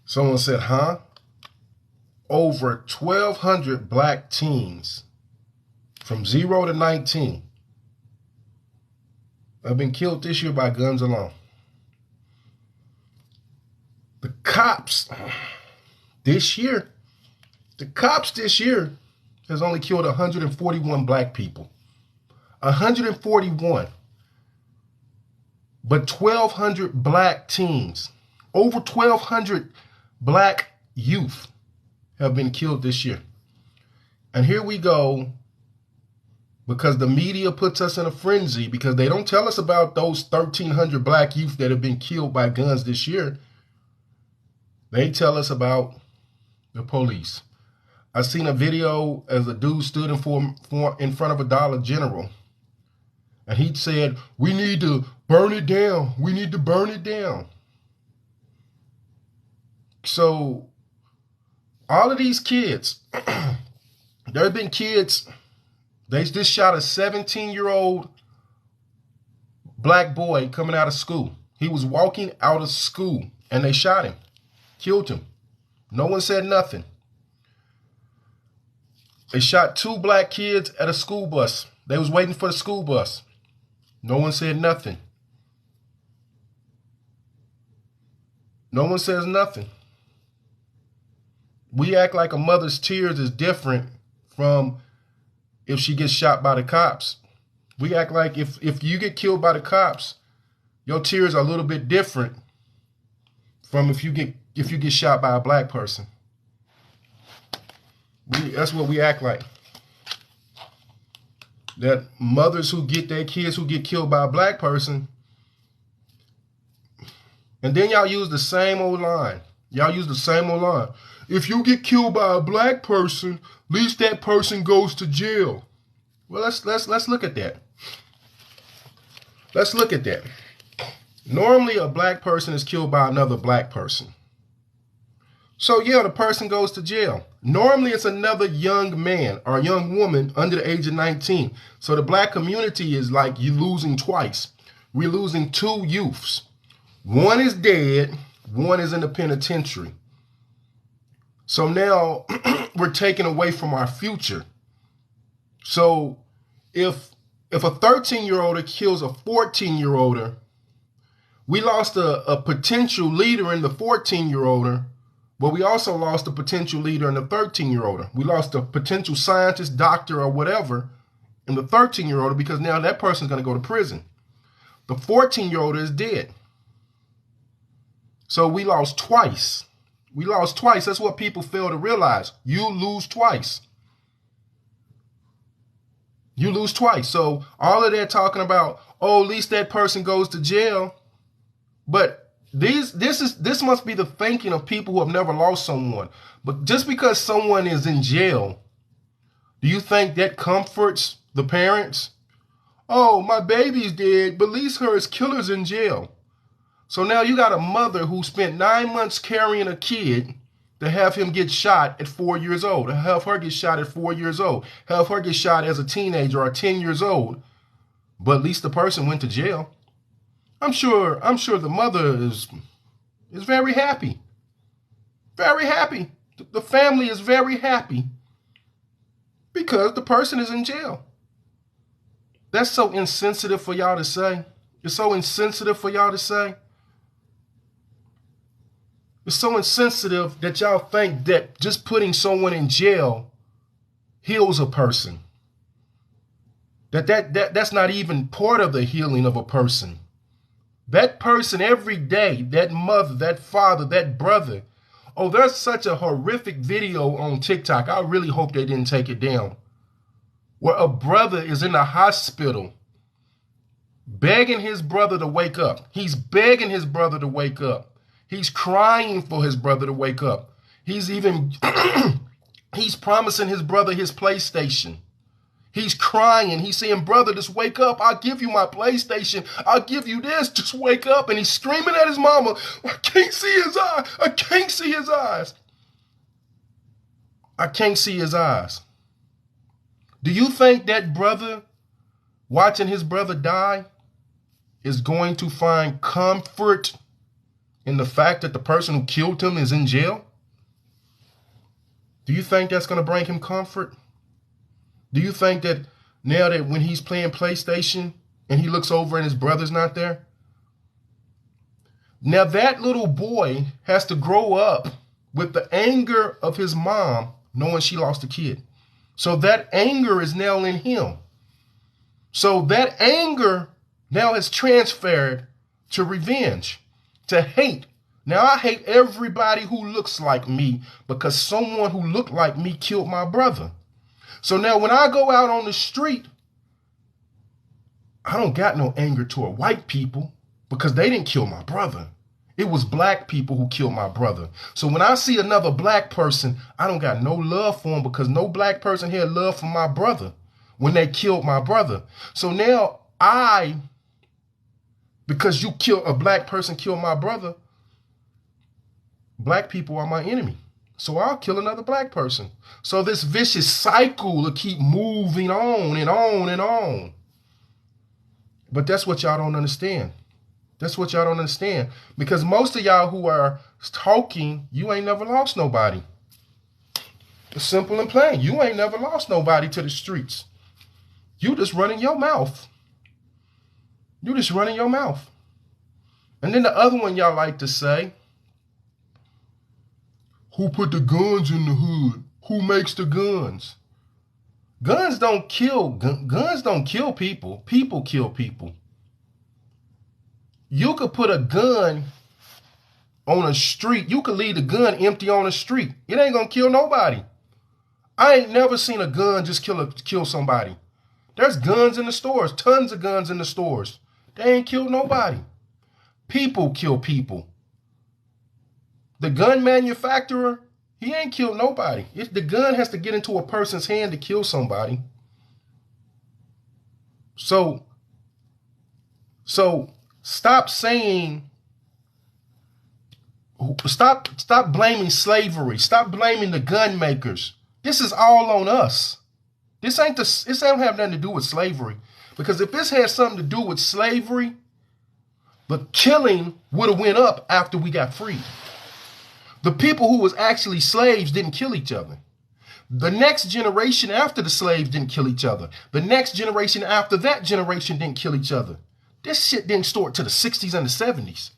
Someone said, huh? Over 1,200 black teens from 0 to 19 have been killed this year by guns alone. The cops this year has only killed 141 black people. 141. But 1,200 black teens, over 1,200 black youth have been killed this year. And here we go, because the media puts us in a frenzy, because they don't tell us about those 1,300 black youth that have been killed by guns this year. They tell us about the police. I seen a video as a dude stood in front of a Dollar General. And he said, we need to burn it down. We need to burn it down. So all of these kids, there have been kids, they just shot a 17-year-old black boy coming out of school. He was walking out of school and they shot him, killed him. No one said nothing. They shot 2 black kids at a school bus. They was waiting for the school bus. No one said nothing. No one says nothing. We act like a mother's tears is different from if she gets shot by the cops. We act like if you get killed by the cops, your tears are a little bit different from if you get shot by a black person. That's what we act like. That mothers who get their kids who get killed by a black person, and then y'all use the same old line. If you get killed by a black person, at least that person goes to jail. Well, let's look at that. Let's look at that. Normally, a black person is killed by another black person. So yeah, the person goes to jail. Normally, it's another young man or young woman under the age of 19. So the black community is like you losing twice. We're losing 2 youths. One is dead. One is in the penitentiary. So now we're taking away from our future. So if a 13-year-old kills a 14-year-old, we lost a potential leader in the 14-year-old, but we also lost a potential leader in the 13-year-old. We lost a potential scientist, doctor, or whatever in the 13-year-old because now that person's going to go to prison. The 14-year-old is dead. So we lost twice. We lost twice. That's what people fail to realize. You lose twice. You lose twice. So all of that talking about, oh, at least that person goes to jail. But this must be the thinking of people who have never lost someone. But just because someone is in jail, do you think that comforts the parents? Oh, my baby's dead, but at least her killer's in jail. So now you got a mother who spent 9 months carrying a kid to have him get shot at 4 years old, to have her get shot at 4 years old, have her get shot as a teenager or 10 years old. But at least the person went to jail. I'm sure the mother is very happy. Very happy. The family is very happy because the person is in jail. That's so insensitive for y'all to say. It's so insensitive for y'all to say. It's so insensitive that y'all think that just putting someone in jail heals a person. That's not even part of the healing of a person. That person every day, that mother, that father, that brother. Oh, there's such a horrific video on TikTok. I really hope they didn't take it down. Where a brother is in the hospital begging his brother to wake up. He's begging his brother to wake up. He's crying for his brother to wake up. He's even, he's promising his brother his PlayStation. He's crying. He's saying, brother, just wake up. I'll give you my PlayStation. I'll give you this. Just wake up. And he's screaming at his mama. I can't see his eyes. I can't see his eyes. I can't see his eyes. Do you think that brother watching his brother die is going to find comfort in the fact that the person who killed him is in jail? Do you think that's going to bring him comfort? Do you think that now that when he's playing PlayStation and he looks over and his brother's not there? Now that little boy has to grow up with the anger of his mom knowing she lost a kid. So that anger is now in him. So that anger now is transferred to revenge, to hate. Now I hate everybody who looks like me because someone who looked like me killed my brother. So now when I go out on the street, I don't got no anger toward white people because they didn't kill my brother. It was black people who killed my brother. So when I see another black person, I don't got no love for him because no black person had love for my brother when they killed my brother. So now because you killed a black person, killed my brother, black people are my enemy. So I'll kill another black person. So this vicious cycle will keep moving on and on and on. But that's what y'all don't understand. That's what y'all don't understand. Because most of y'all who are talking, you ain't never lost nobody. It's simple and plain. You ain't never lost nobody to the streets. You just running your mouth. You just running your mouth. And then the other one y'all like to say, who put the guns in the hood? Who makes the guns? Guns don't kill. Guns don't kill people. People kill people. You could put a gun on a street. You could leave the gun empty on the street. It ain't gonna kill nobody. I ain't never seen a gun just kill somebody. There's guns in the stores, tons of guns in the stores. They ain't killed nobody. People kill people. The gun manufacturer, he ain't killed nobody. The gun has to get into a person's hand to kill somebody. So stop saying, stop blaming slavery. Stop blaming the gun makers. This is all on us. This don't have nothing to do with slavery. Because if this had something to do with slavery, the killing would have went up after we got freed. The people who was actually slaves didn't kill each other. The next generation after the slaves didn't kill each other. The next generation after that generation didn't kill each other. This shit didn't start to the 60s and the 70s.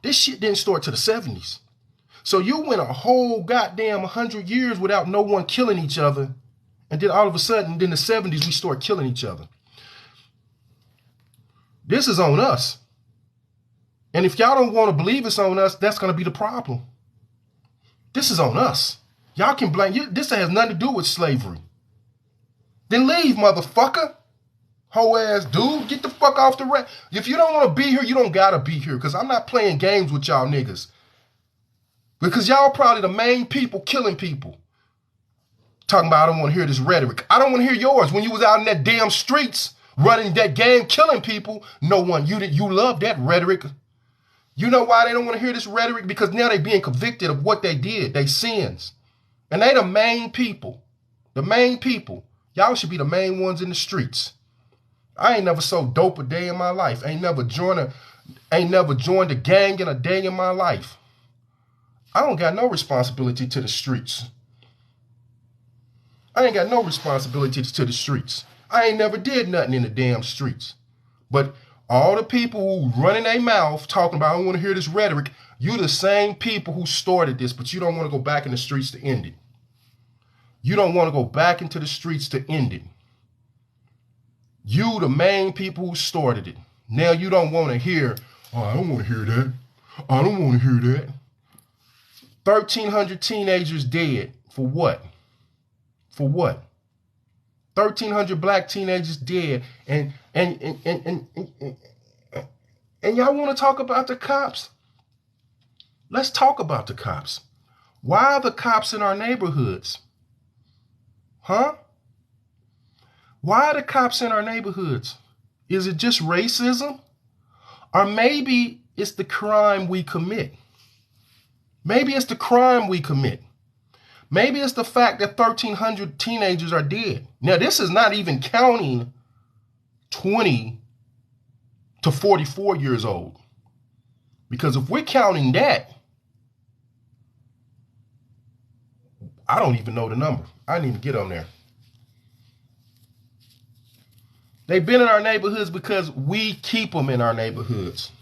This shit didn't start to the 70s. So you went a whole goddamn 100 years without no one killing each other. And then all of a sudden, in the 70s, we start killing each other. This is on us. And if y'all don't want to believe it's on us, that's going to be the problem. This is on us. Y'all can blame you. This has nothing to do with slavery. Then leave, motherfucker. Hoe ass dude, get the fuck off the rack. If you don't want to be here, you don't gotta be here. Because I'm not playing games with y'all niggas. Because y'all probably the main people killing people. Talking about I don't want to hear this rhetoric. I don't want to hear yours. When you was out in that damn streets running that game, killing people, no one, you love that rhetoric. You know why they don't want to hear this rhetoric? Because now they being convicted of what they did, they sins. And they the main people. The main people. Y'all should be the main ones in the streets. I ain't never so dope a day in my life. Ain't never joined a gang in a day in my life. I don't got no responsibility to the streets. I ain't got no responsibility to the streets. I ain't never did nothing in the damn streets. But all the people who running their mouth talking about I don't want to hear this rhetoric, you the same people who started this, but you don't want to go back in the streets to end it. You don't want to go back into the streets to end it. You, the main people who started it. Now you don't want to hear, oh, I don't want to hear that. I don't want to hear that. 1,300 teenagers dead. For what? For what? 1,300 black teenagers dead. And y'all want to talk about the cops? Let's talk about the cops. Why are the cops in our neighborhoods? Huh? Why are the cops in our neighborhoods? Is it just racism? Or maybe it's the crime we commit. Maybe it's the crime we commit. Maybe it's the fact that 1,300 teenagers are dead. Now, this is not even counting 20 to 44 years old. Because if we're counting that, I don't even know the number. I didn't even get on there. They've been in our neighborhoods because we keep them in our neighborhoods.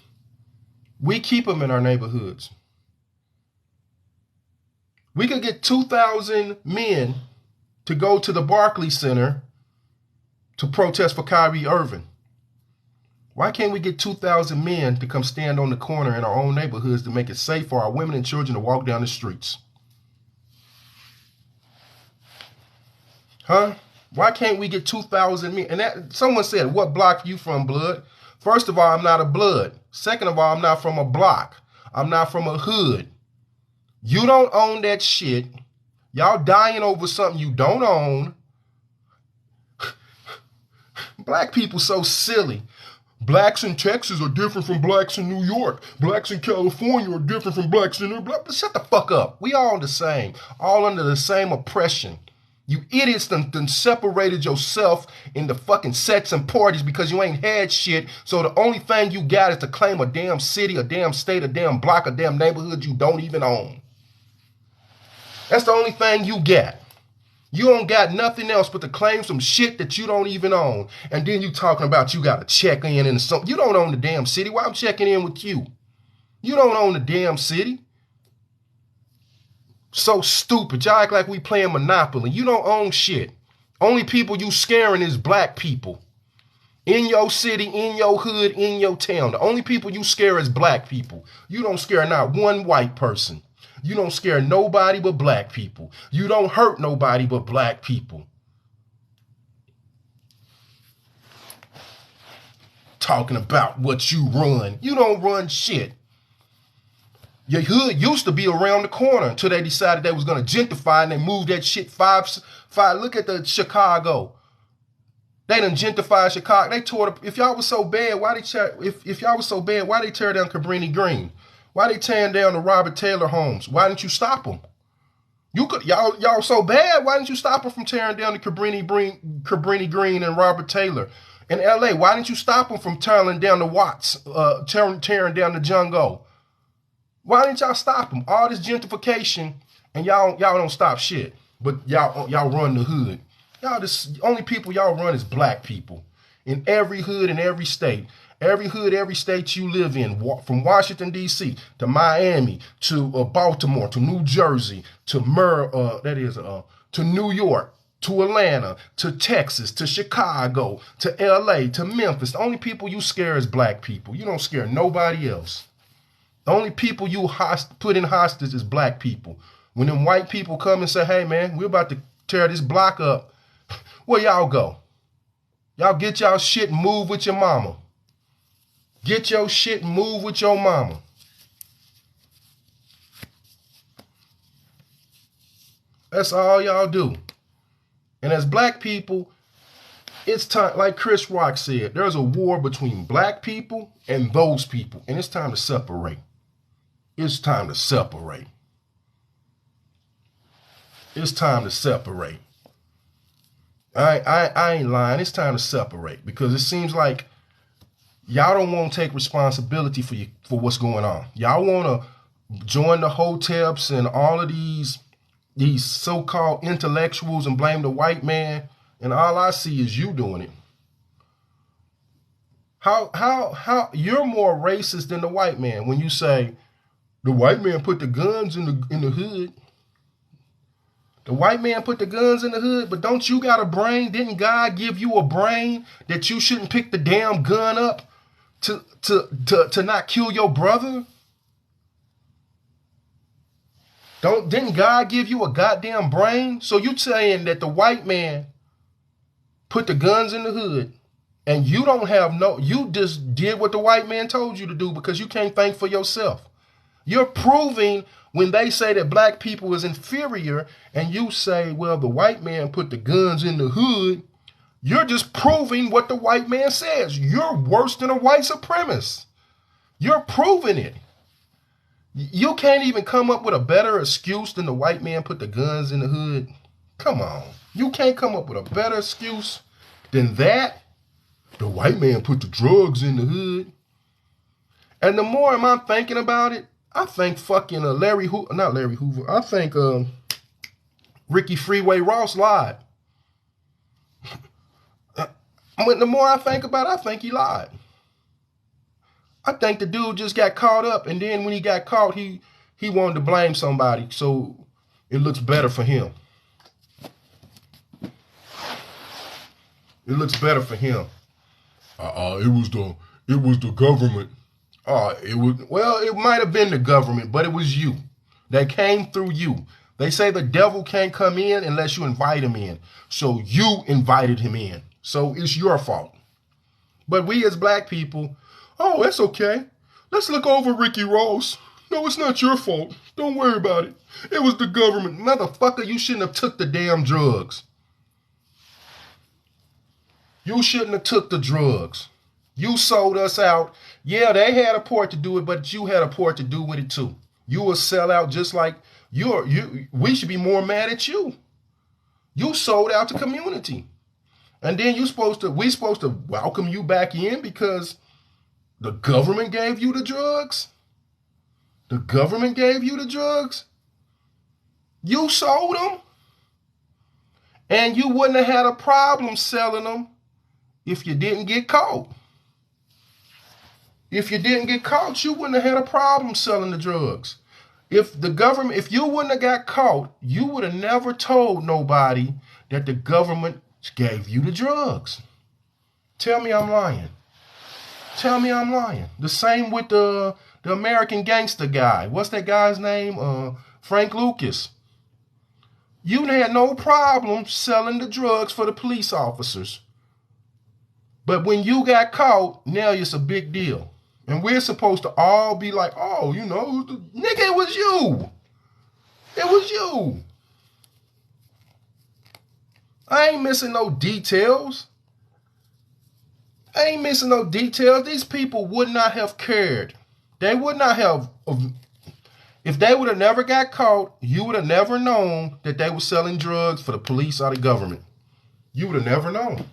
We keep them in our neighborhoods. We could get 2,000 men to go to the Barclays Center to protest for Kyrie Irving. Why can't we get 2,000 men to come stand on the corner in our own neighborhoods to make it safe for our women and children to walk down the streets? Huh? Why can't we get 2,000 men? And that, someone said, what block you from, blood? First of all, I'm not a blood. Second of all, I'm not from a block. I'm not from a hood. You don't own that shit. Y'all dying over something you don't own. Black people so silly. Blacks in Texas are different from blacks in New York. Blacks in California are different from blacks in New York. Shut the fuck up. We all the same. All under the same oppression. You idiots done separated yourself into fucking sets and parties because you ain't had shit. So the only thing you got is to claim a damn city, a damn state, a damn block, a damn neighborhood you don't even own. That's the only thing you got. You don't got nothing else but to claim some shit that you don't even own. And then you talking about you got to check in and something. You don't own the damn city. Why I'm checking in with you? You don't own the damn city. So stupid. Y'all act like we playing Monopoly. You don't own shit. Only people you scaring is black people. In your city, in your hood, in your town. The only people you scare is black people. You don't scare not one white person. You don't scare nobody but black people. You don't hurt nobody but black people. Talking about what you run. You don't run shit. Your hood used to be around the corner until they decided they was going to gentrify and they moved that shit five. Look at the Chicago. They done gentrified Chicago. They tore it. If y'all was so bad, why if y'all was so bad, why they tear down Cabrini Green? Why they tearing down the Robert Taylor homes? Why didn't you stop them? Y'all so bad. Why didn't you stop them from tearing down the Cabrini Green and Robert Taylor in L.A.? Why didn't you stop them from tearing down the Watts, tearing down the Jungo? Why didn't y'all stop them? All this gentrification and y'all don't stop shit. But y'all run the hood. The only people y'all run is black people in every hood in every state. Every hood, every state you live in, from Washington, D.C. to Miami, to Baltimore, to New Jersey, to New York, to Atlanta, to Texas, to Chicago, to L.A., to Memphis. The only people you scare is black people. You don't scare nobody else. The only people you put in hostage is black people. When them white people come and say, hey, man, we're about to tear this block up, where y'all go? Y'all get y'all shit and move with your mama. Get your shit and move with your mama. That's all y'all do. And as black people, it's time, like Chris Rock said, there's a war between black people and those people. And it's time to separate. It's time to separate. It's time to separate. I ain't lying. It's time to separate because it seems like y'all don't want to take responsibility for what's going on. Y'all want to join the hoteps and all of these so-called intellectuals and blame the white man, and all I see is you doing it. How you're more racist than the white man when you say the white man put the guns in the hood. The white man put the guns in the hood, but don't you got a brain? Didn't God give you a brain that you shouldn't pick the damn gun up to not kill your brother? Didn't God give you a goddamn brain? So you saying that the white man put the guns in the hood and you don't have you just did what the white man told you to do because you can't think for yourself. You're proving when they say that black people is inferior and you say, well, the white man put the guns in the hood, you're just proving what the white man says. You're worse than a white supremacist. You're proving it. You can't even come up with a better excuse than the white man put the guns in the hood. Come on. You can't come up with a better excuse than that. the white man put the drugs in the hood. And the more I'm thinking about it, I think fucking not Larry Hoover. I think Ricky Freeway Ross lied. But the more I think about it, I think he lied. I think the dude just got caught up, and then when he got caught, he wanted to blame somebody, so it looks better for him. It looks better for him. It was the government. It might have been the government, but it was you. That came through you. They say the devil can't come in unless you invite him in. So you invited him in. So it's your fault. But we as black people, oh, that's okay. Let's look over Ricky Ross. No, it's not your fault. Don't worry about it. It was the government. Motherfucker, you shouldn't have took the damn drugs. You shouldn't have took the drugs. You sold us out. Yeah, they had a part to do it, but you had a part to do with it too. You a sellout just like we should be more mad at you. You sold out the community. And then we supposed to welcome you back in because the government gave you the drugs? The government gave you the drugs? You sold them? And you wouldn't have had a problem selling them if you didn't get caught. If you didn't get caught, you wouldn't have had a problem selling the drugs. If you wouldn't have got caught, you would have never told nobody that the government gave you the drugs. Tell me I'm lying. Tell me I'm lying. The same with the American Gangster guy. What's that guy's name? Frank Lucas. You had no problem selling the drugs for the police officers. But when you got caught, now it's a big deal. And we're supposed to all be like, oh, nigga, it was you. It was you. I ain't missing no details. These people would not have cared. They would not have. If they would have never got caught, you would have never known that they were selling drugs for the police or the government. You would have never known.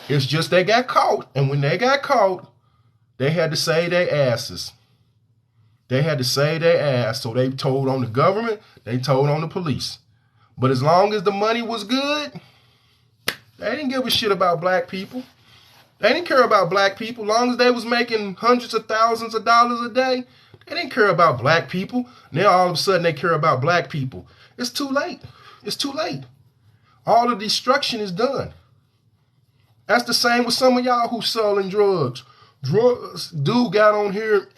It's just they got caught. And when they got caught, they had to save their asses. They had to save their ass. So they told on the government, they told on the police. But as long as the money was good, they didn't give a shit about black people. They didn't care about black people. As long as they was making hundreds of thousands of dollars a day, they didn't care about black people. Now all of a sudden they care about black people. It's too late. It's too late. All the destruction is done. That's the same with some of y'all who selling drugs. Dude got on here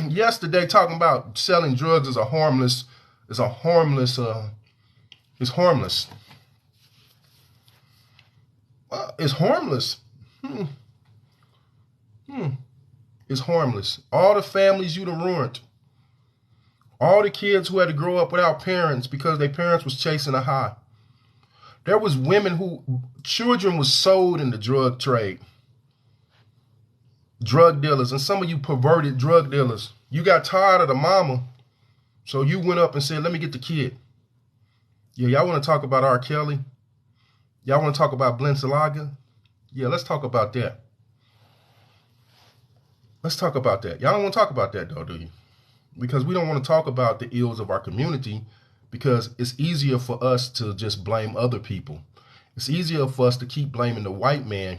yesterday talking about selling drugs is harmless. It's harmless. It's harmless. It's harmless. All the families you'd have ruined. All the kids who had to grow up without parents because their parents was chasing a high. There was children was sold in the drug trade. Drug dealers, and some of you perverted drug dealers. You got tired of the mama, so you went up and said, let me get the kid. Yeah, y'all want to talk about R. Kelly? Y'all want to talk about Balenciaga? Yeah, let's talk about that. Let's talk about that. Y'all don't want to talk about that though, do you? Because we don't want to talk about the ills of our community because it's easier for us to just blame other people. It's easier for us to keep blaming the white man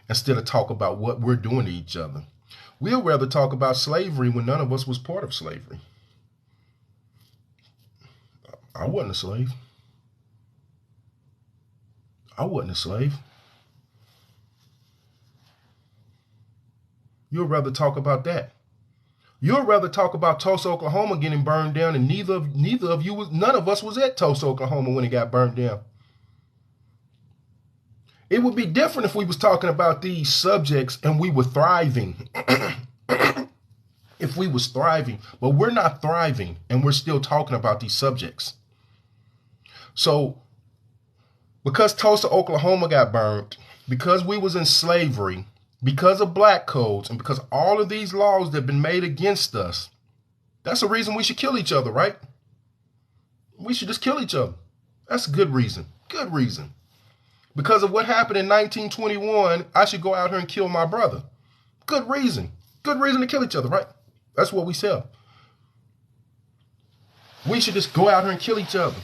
instead of talk about what we're doing to each other. We'll rather talk about slavery when none of us was part of slavery. I wasn't a slave. I wasn't a slave. You'll rather talk about that. You'll rather talk about Tulsa, Oklahoma getting burned down, and none of us was at Tulsa, Oklahoma when it got burned down. It would be different if we was talking about these subjects and we were thriving. If we was thriving, but we're not thriving and we're still talking about these subjects. So because Tulsa, Oklahoma got burned, because we was in slavery, because of black codes, and because all of these laws that have been made against us, that's a reason we should kill each other, right? We should just kill each other. That's a good reason. Good reason. Because of what happened in 1921, I should go out here and kill my brother. Good reason. Good reason to kill each other, right? That's what we sell. We should just go out here and kill each other.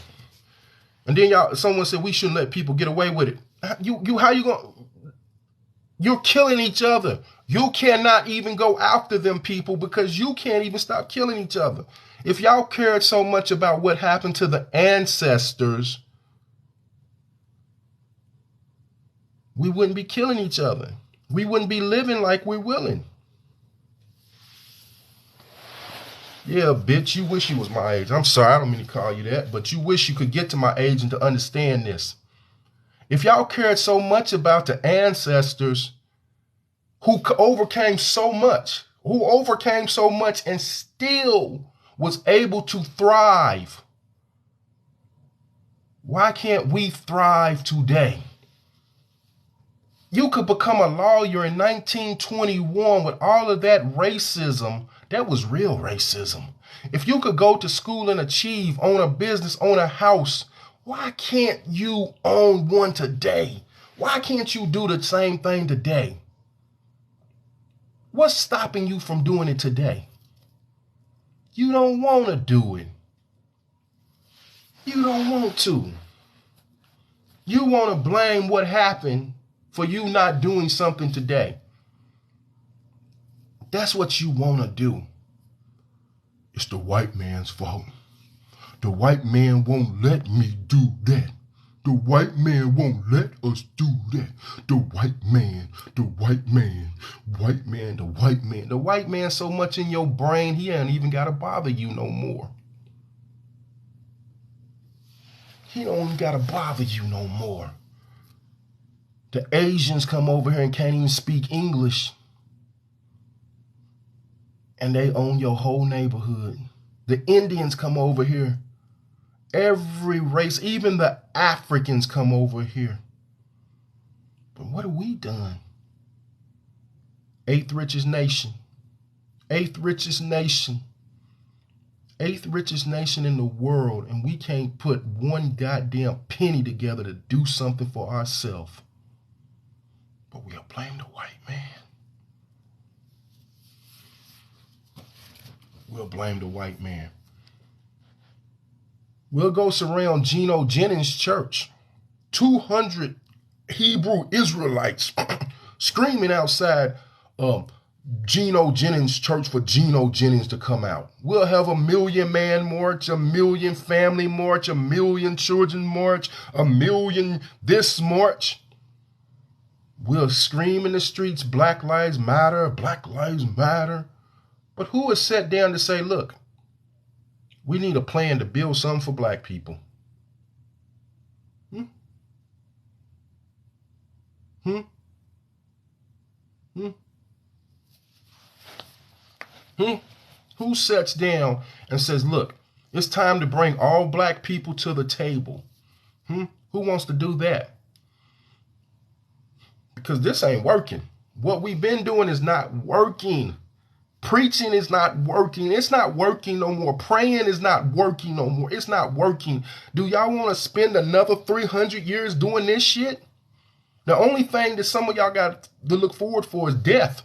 And then someone said we shouldn't let people get away with it. How you going? You're killing each other. You cannot even go after them people because you can't even stop killing each other. If y'all cared so much about what happened to the ancestors, we wouldn't be killing each other. We wouldn't be living like we're willing. Yeah, bitch, you wish you was my age. I'm sorry, I don't mean to call you that, but you wish you could get to my age and to understand this. If y'all cared so much about the ancestors who overcame so much and still was able to thrive, why can't we thrive today? You could become a lawyer in 1921 with all of that racism. That was real racism. If you could go to school and achieve, own a business, own a house, why can't you own one today? Why can't you do the same thing today? What's stopping you from doing it today? You don't want to do it. You don't want to. You want to blame what happened for you not doing something today. That's what you want to do. It's the white man's fault. The white man won't let me do that. The white man won't let us do that. The white man, the white man, white man, the white man. The white man so much in your brain, he ain't even got to bother you no more. He don't even got to bother you no more. The Asians come over here and can't even speak English. And they own your whole neighborhood. The Indians come over here. Every race, even the Africans come over here. But what have we done? Eighth richest nation. Eighth richest nation. Eighth richest nation in the world. And we can't put one goddamn penny together to do something for ourselves. But we'll blame the white man. We'll blame the white man. We'll go surround Geno Jennings' church. 200 Hebrew Israelites screaming outside Geno Jennings' church for Geno Jennings to come out. We'll have 1 million man march, 1 million family march, 1 million children march, 1 million this march. We'll scream in the streets, Black Lives Matter, Black Lives Matter. But who has sat down to say, look, we need a plan to build something for black people? Who sits down and says, look, it's time to bring all black people to the table? Who wants to do that? Because this ain't working. What we've been doing is not working. Preaching is not working. It's not working no more. Praying is not working no more. It's not working. Do y'all want to spend another 300 years doing this shit? The only thing that some of y'all got to look forward for is death.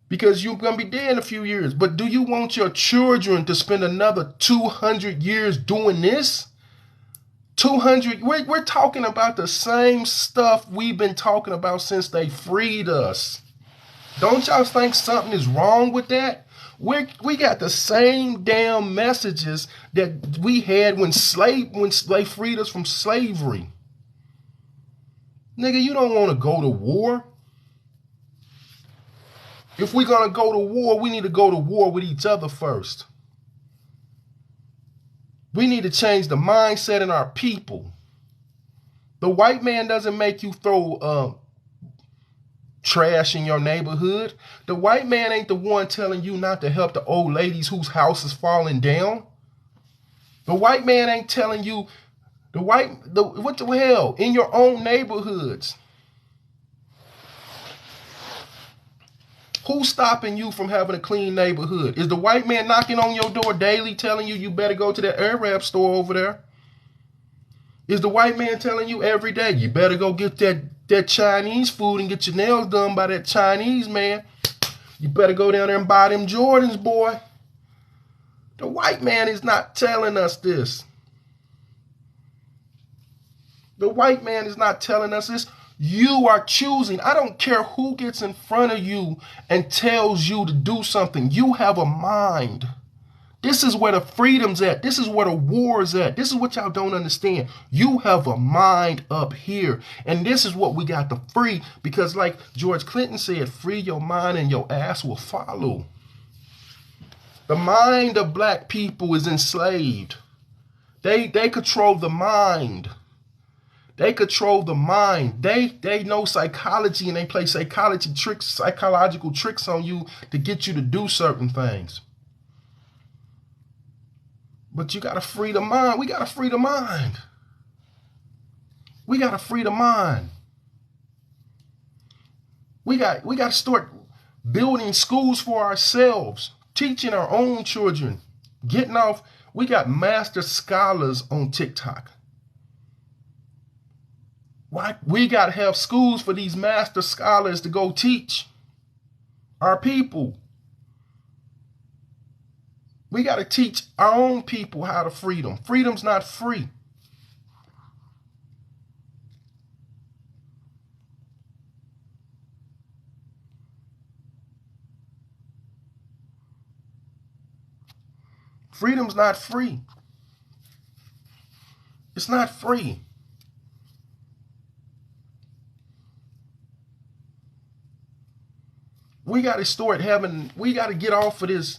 Because you're going to be dead in a few years. But do you want your children to spend another 200 years doing this? 200, we're talking about the same stuff we've been talking about since they freed us. Don't y'all think something is wrong with that? We got the same damn messages that we had when they freed us from slavery. Nigga, you don't want to go to war. If we're going to go to war, we need to go to war with each other first. We need to change the mindset in our people. The white man doesn't make you throw trash in your neighborhood. The white man ain't the one telling you not to help the old ladies whose house is falling down. The white man ain't telling you what the hell in your own neighborhoods. Who's stopping you from having a clean neighborhood? Is the white man knocking on your door daily telling you better go to that Arab store over there? Is the white man telling you every day, you better go get that Chinese food and get your nails done by that Chinese man? You better go down there and buy them Jordans, boy. The white man is not telling us this. The white man is not telling us this. You are choosing. I don't care who gets in front of you and tells you to do something. You have a mind. This is where the freedom's at. This is where the war's at. This is what y'all don't understand. You have a mind up here. And this is what we got to free. Because like George Clinton said, free your mind and your ass will follow. The mind of black people is enslaved. They control the mind. They control the mind. They know psychology and they play psychological tricks on you to get you to do certain things. But you got to free the mind. We got to free the mind. We got to free the mind. We got to start building schools for ourselves, teaching our own children, getting off. We got master scholars on TikTok. Why? We got to have schools for these master scholars to go teach our people. We got to teach our own people how to freedom. Freedom's not free. Freedom's not free. It's not free. We got to start having, we got to get off of this.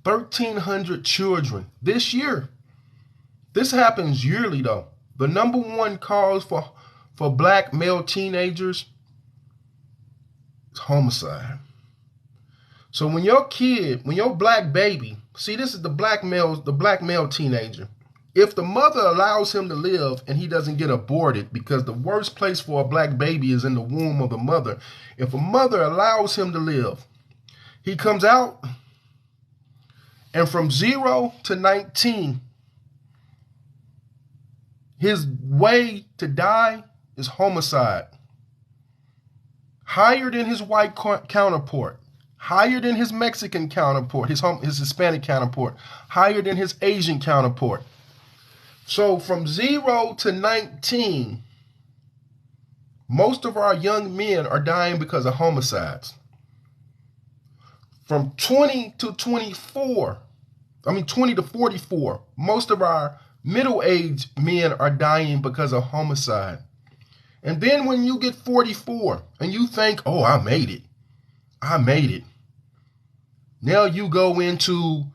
$1,300 children this year. This happens yearly though. The number one cause for black male teenagers is homicide. So when your kid, when your black baby, see, this is the black male teenager. If the mother allows him to live and he doesn't get aborted, because the worst place for a black baby is in the womb of the mother. If a mother allows him to live, he comes out, and from 0 to 19, his way to die is homicide. Higher than his white counterpart, higher than his Mexican counterpart, his Hispanic counterpart, higher than his Asian counterpart. So from 0 to 19, most of our young men are dying because of homicides. From 20 to 44, most of our middle-aged men are dying because of homicide. And then when you get 44 and you think, oh, I made it. Now you go into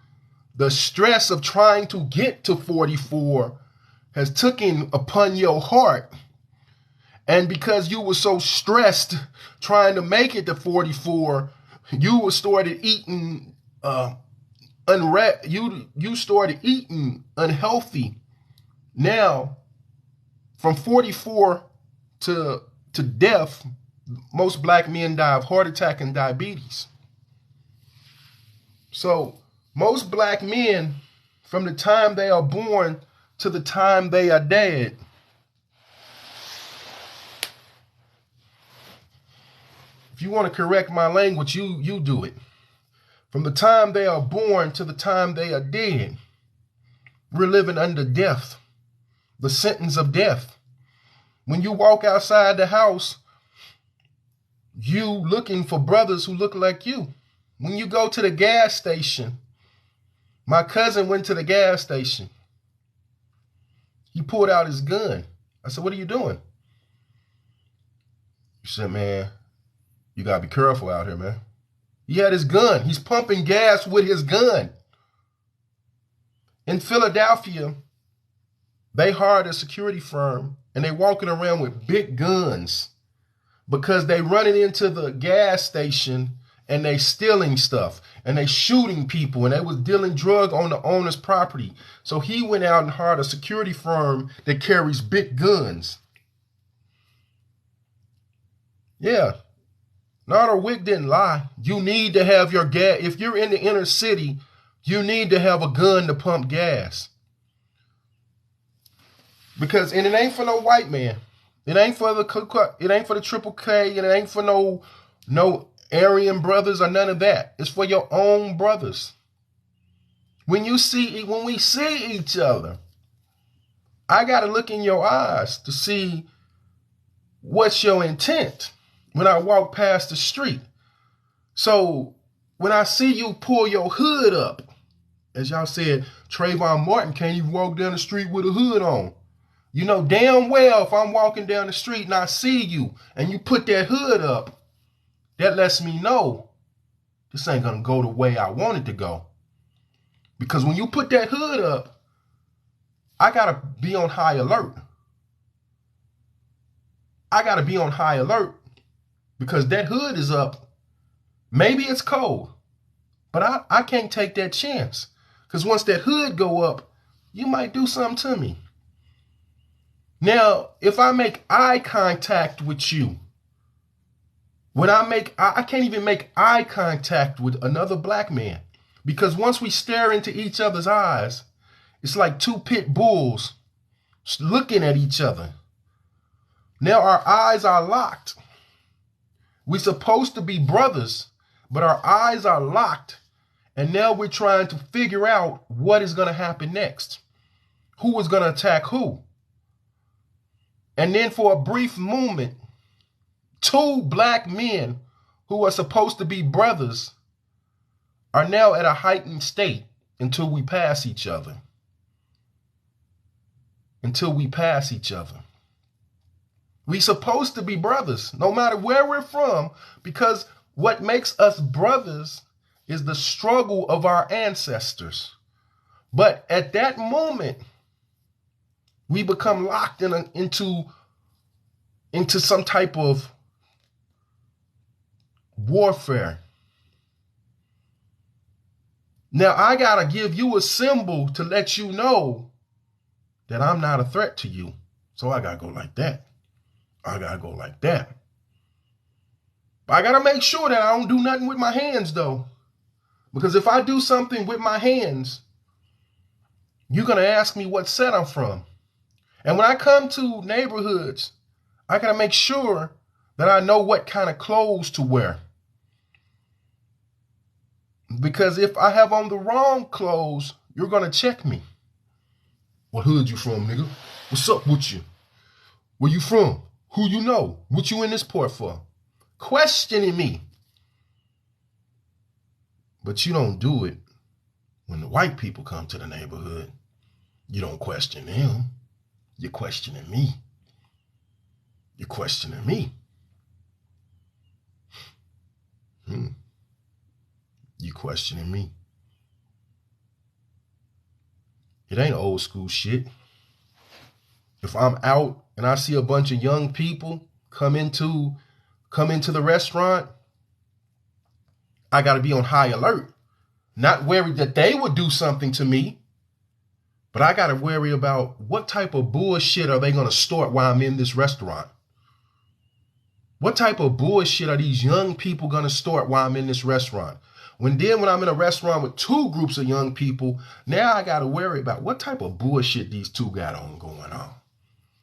the stress of trying to get to 44 has taken upon your heart. And because you were so stressed trying to make it to 44, you started eating you started eating unhealthy. Now, from 44 to death, most black men die of heart attack and diabetes. So most black men, from the time they are born to the time they are dead, if you want to correct my language, you do it. From the time they are born to the time they are dead, we're living under death, the sentence of death. When you walk outside the house, you looking for brothers who look like you. When you go to the gas station, my cousin went to the gas station. He pulled out his gun. I said, what are you doing? He said, man, you got to be careful out here, man. He had his gun. He's pumping gas with his gun. In Philadelphia, they hired a security firm and they walking around with big guns because they running into the gas station and they stealing stuff and they shooting people and they was dealing drug on the owner's property. So he went out and hired a security firm that carries big guns. Yeah. Nardo Wick didn't lie. You need to have your gas. If you're in the inner city, you need to have a gun to pump gas. Because and it ain't for no white man. It ain't for the Triple K, and it ain't for no Aryan brothers or none of that. It's for your own brothers. When we see each other, I gotta look in your eyes to see what's your intent when I walk past the street. So when I see you pull your hood up, as y'all said, Trayvon Martin can't even walk down the street with a hood on. You know damn well if I'm walking down the street and I see you and you put that hood up, that lets me know this ain't gonna go the way I want it to go. Because when you put that hood up, I gotta be on high alert. I gotta be on high alert because that hood is up. Maybe it's cold, but I can't take that chance. Because once that hood go up, you might do something to me. Now, if I make eye contact with you, I can't even make eye contact with another black man. Because once we stare into each other's eyes, it's like two pit bulls looking at each other. Now our eyes are locked. We're supposed to be brothers, but our eyes are locked. And now we're trying to figure out what is going to happen next. Who is going to attack who? And then for a brief moment, two black men who are supposed to be brothers are now at a heightened state until we pass each other. Until we pass each other. We're supposed to be brothers, no matter where we're from, because what makes us brothers is the struggle of our ancestors. But at that moment, we become locked into some type of warfare. Now, I got to give you a symbol to let you know that I'm not a threat to you. So I got to go like that. I got to go like that. But I got to make sure that I don't do nothing with my hands, though. Because if I do something with my hands, you're going to ask me what set I'm from. And when I come to neighborhoods, I got to make sure that I know what kind of clothes to wear. Because if I have on the wrong clothes, you're going to check me. What hood you from, nigga? What's up with you? Where you from? Who you know? What you in this port for? Questioning me. But you don't do it when the white people come to the neighborhood. You don't question them. You're questioning me. You're questioning me. You questioning me. It ain't old school shit. If I'm out and I see a bunch of young people come into the restaurant, I got to be on high alert. Not worried that they would do something to me, but I got to worry about what type of bullshit are they going to start while I'm in this restaurant? What type of bullshit are these young people going to start while I'm in this restaurant? When I'm in a restaurant with two groups of young people, now I got to worry about what type of bullshit these two got going on.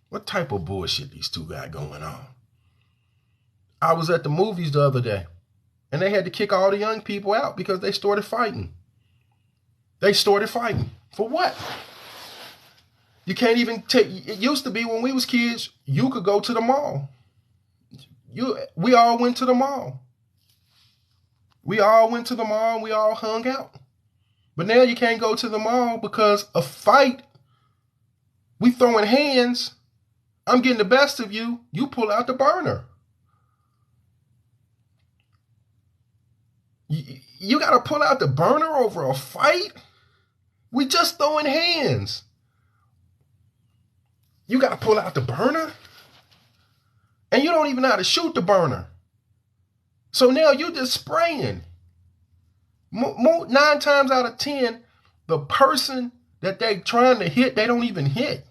What type of bullshit these two got going on? I was at the movies the other day, and they had to kick all the young people out because they started fighting. They started fighting. For what? You can't even take... It used to be when we was kids, you could go to the mall. We all went to the mall. We all went to the mall and we all hung out. But now you can't go to the mall because a fight, we throwing hands, I'm getting the best of you, you pull out the burner. You got to pull out the burner over a fight? We just throwing hands. You got to pull out the burner? And you don't even know how to shoot the burner. So now you're just spraying. 9 times out of 10, the person that they trying to hit, they don't even hit.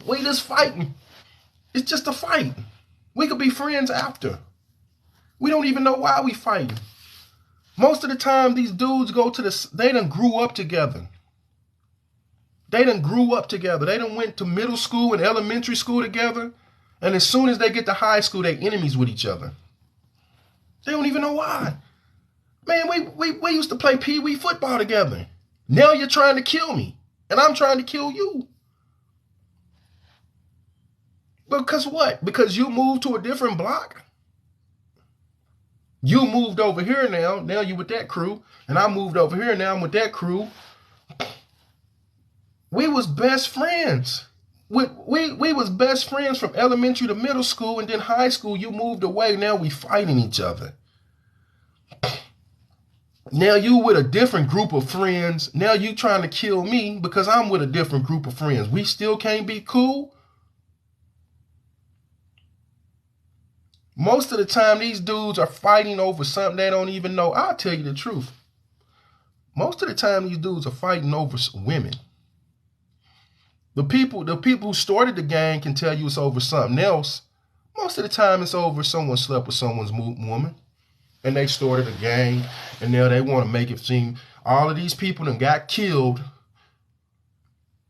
We just fighting. It's just a fight. We could be friends after. We don't even know why we fighting. Most of the time, these dudes they done grew up together. They done grew up together. They done went to middle school and elementary school together. And as soon as they get to high school, they enemies with each other. They don't even know why. Man, we used to play pee-wee football together. Now you're trying to kill me. And I'm trying to kill you. Because what? Because you moved to a different block? You moved over here now. Now you with that crew. And I moved over here. Now I'm with that crew. We was best friends. We was best friends from elementary to middle school, and then high school, you moved away. Now we fighting each other. Now you with a different group of friends. Now you trying to kill me because I'm with a different group of friends. We still can't be cool. Most of the time, these dudes are fighting over something they don't even know. I'll tell you the truth. Most of the time, these dudes are fighting over women. The people who started the gang can tell you it's over something else. Most of the time, it's over someone slept with someone's woman. And they started a gang. And now they want to make it seem all of these people done got killed.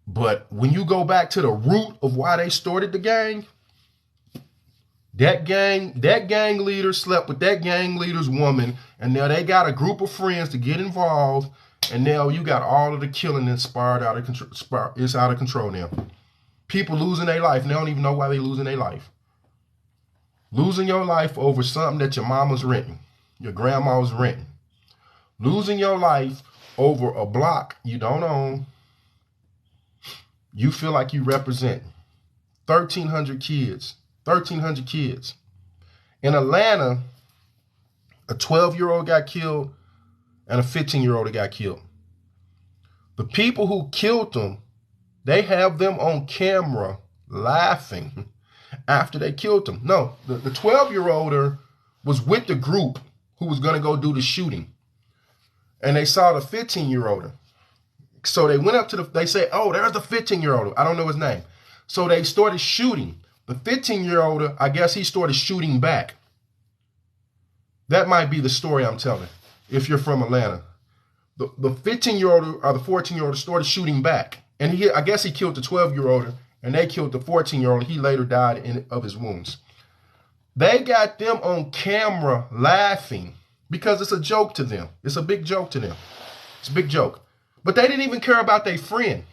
But when you go back to the root of why they started the gang, that gang leader slept with that gang leader's woman, and now they got a group of friends to get involved, and now you got all of the killing inspired out of control. It's out of control now. People losing their life, and they don't even know why they losing their life. Losing your life over something that your mama's renting, your grandma's renting. Losing your life over a block you don't own. You feel like you represent 1,300 kids. 1,300 kids. In Atlanta, a 12-year-old got killed and a 15-year-old got killed. The people who killed them, they have them on camera laughing after they killed them. No, the 12-year-older was with the group who was going to go do the shooting. And they saw the 15-year-older. So they went up to they said, oh, there's the 15-year-older. I don't know his name. So they started shooting. The 15-year-older, I guess he started shooting back. That might be the story I'm telling, if you're from Atlanta. The 15-year-older or the 14-year-older started shooting back. And I guess he killed the 12-year-older, and they killed the 14-year-older. He later died of his wounds. They got them on camera laughing because it's a joke to them. It's a big joke to them. It's a big joke. But they didn't even care about their friend.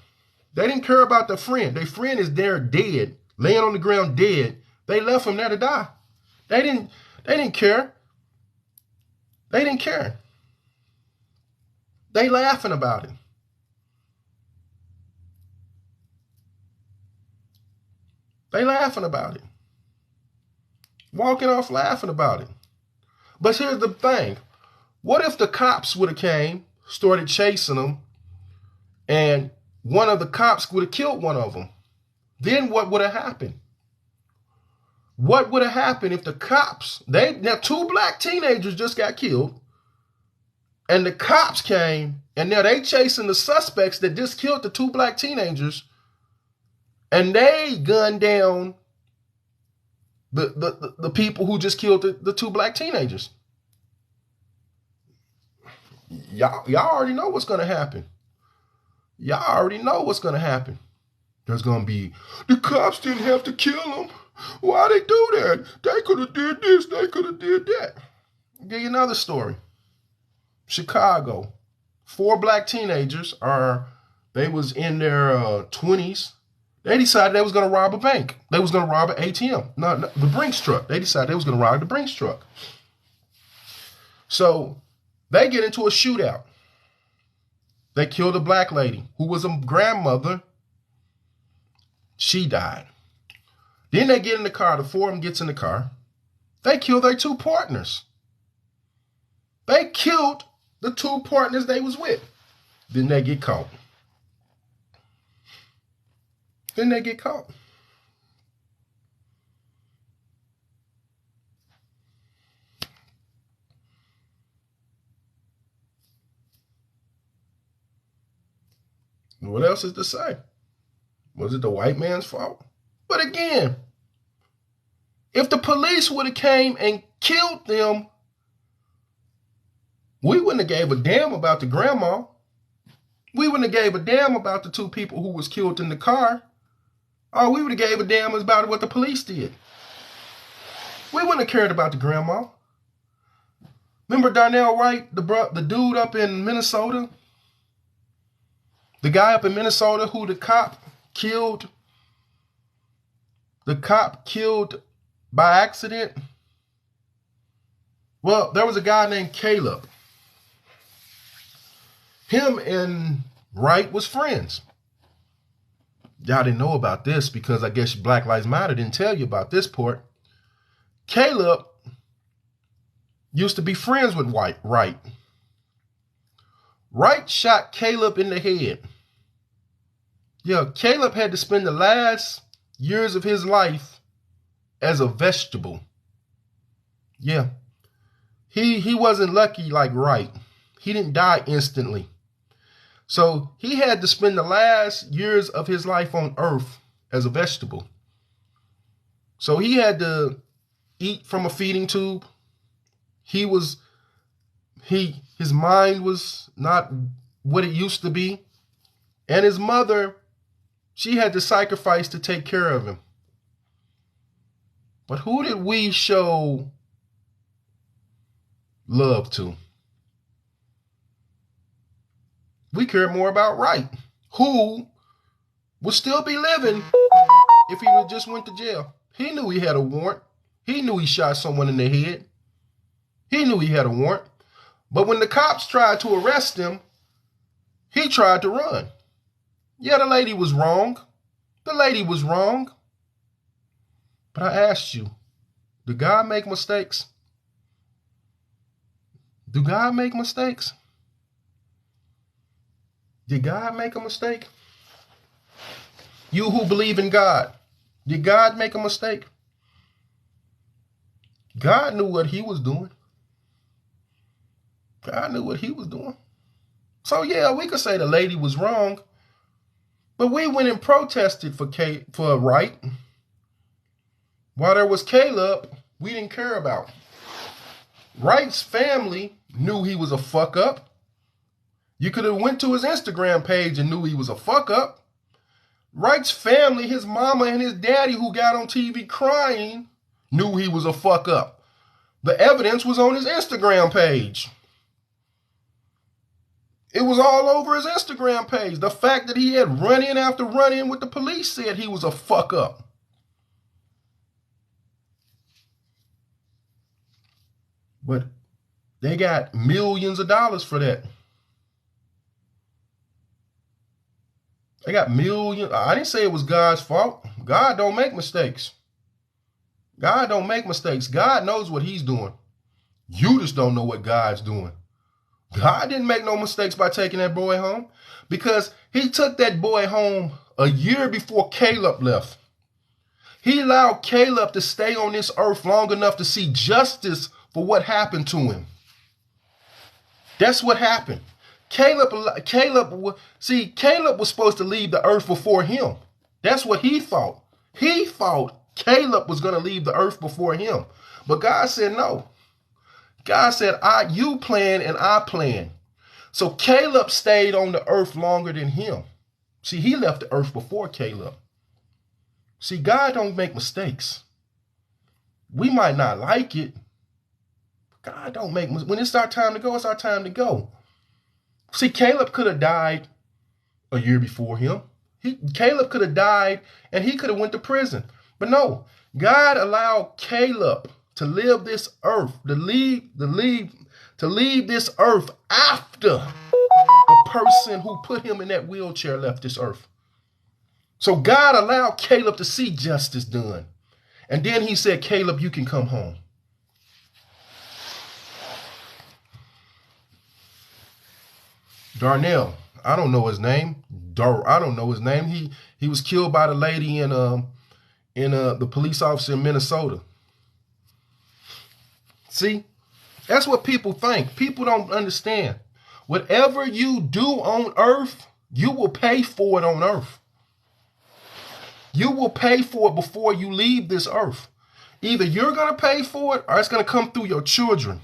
They didn't care about the friend. Their friend is there dead. Laying on the ground dead. They left him there to die. They didn't care. They didn't care. They laughing about it. They laughing about it. Walking off laughing about it. But here's the thing. What if the cops would have came, started chasing them, and one of the cops would have killed one of them? Then what would have happened? What would have happened if the cops, now 2 black teenagers just got killed, and the cops came, and now they chasing the suspects that just killed the 2 black teenagers, and they gunned down the people who just killed the 2 black teenagers. Y'all already know what's going to happen. Y'all already know what's going to happen. There's going to be, the cops didn't have to kill him. Why they do that? They could have did this. They could have did that. I'll give you another story. Chicago. 4 black teenagers they was in their 20s. They decided they was going to rob a bank. They was going to rob an ATM. No, the Brinks truck. They decided they was going to rob the Brinks truck. So they get into a shootout. They killed a black lady who was a grandmother. She died. Then they get in the car. The 4 of them gets in the car. They kill their 2 partners. They killed the 2 partners they was with. Then they get caught. Then they get caught. What else is to say? Was it the white man's fault? But again, If the police would have came and killed them, we wouldn't have gave a damn about the grandma. We wouldn't have gave a damn about the 2 people who was killed in the car. All we would have gave a damn about what the police did. We wouldn't have cared about the grandma. Remember Darnell Wright, the dude up in Minnesota? The guy up in Minnesota who the cop killed by accident? Well, there was a guy named Caleb. Him and Wright was friends. Y'all didn't know about this because I guess Black Lives Matter didn't tell you about this part. Caleb used to be friends with Wright. Wright shot Caleb in the head. Yeah, Caleb had to spend the last years of his life as a vegetable. Yeah. He wasn't lucky like Wright. He didn't die instantly. So he had to spend the last years of his life on earth as a vegetable. So he had to eat from a feeding tube. His mind was not what it used to be. And his mother, she had to sacrifice to take care of him. But who did we show love to? We cared more about Wright, who would still be living if he would just went to jail. He knew he had a warrant. He knew he shot someone in the head. He knew he had a warrant. But when the cops tried to arrest him, he tried to run. Yeah, the lady was wrong. The lady was wrong. But I asked you, did God make mistakes? Do God make mistakes? Did God make a mistake? You who believe in God, did God make a mistake? God knew what he was doing. God knew what he was doing. So yeah, we could say the lady was wrong, but we went and protested for Wright. While there was Caleb, we didn't care about. Wright's family knew he was a fuck up. You could have went to his Instagram page and knew he was a fuck up. Wright's family, his mama and his daddy who got on TV crying, knew he was a fuck up. The evidence was on his Instagram page. It was all over his Instagram page. The fact that he had run in after run in with the police said he was a fuck up. But they got millions of dollars for that. They got millions. I didn't say it was God's fault. God don't make mistakes. God don't make mistakes. God knows what he's doing. You just don't know what God's doing. God didn't make no mistakes by taking that boy home because he took that boy home a year before Caleb left. He allowed Caleb to stay on this earth long enough to see justice for what happened to him. That's what happened. Caleb was supposed to leave the earth before him. That's what he thought. He thought Caleb was going to leave the earth before him. But God said no. God said, you plan and I plan. So Caleb stayed on the earth longer than him. See, he left the earth before Caleb. See, God don't make mistakes. We might not like it. God don't make mistakes. When it's our time to go, it's our time to go. See, Caleb could have died a year before him. Caleb could have died and he could have went to prison. But no, God allowed Caleb to live this earth, to leave this earth after the person who put him in that wheelchair left this earth. So God allowed Caleb to see justice done. And then he said, Caleb, you can come home. Darnell, I don't know his name. I don't know his name. He was killed by the lady in the police officer in Minnesota. See, that's what people think. People don't understand. Whatever you do on earth, you will pay for it on earth. You will pay for it before you leave this earth. Either you're going to pay for it or it's going to come through your children.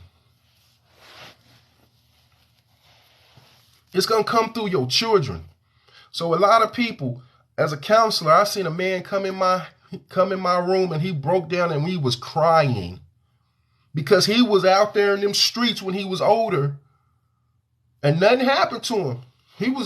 It's going to come through your children. So a lot of people, as a counselor, I seen a man come in my room and he broke down and he was crying because he was out there in them streets when he was older and nothing happened to him. He was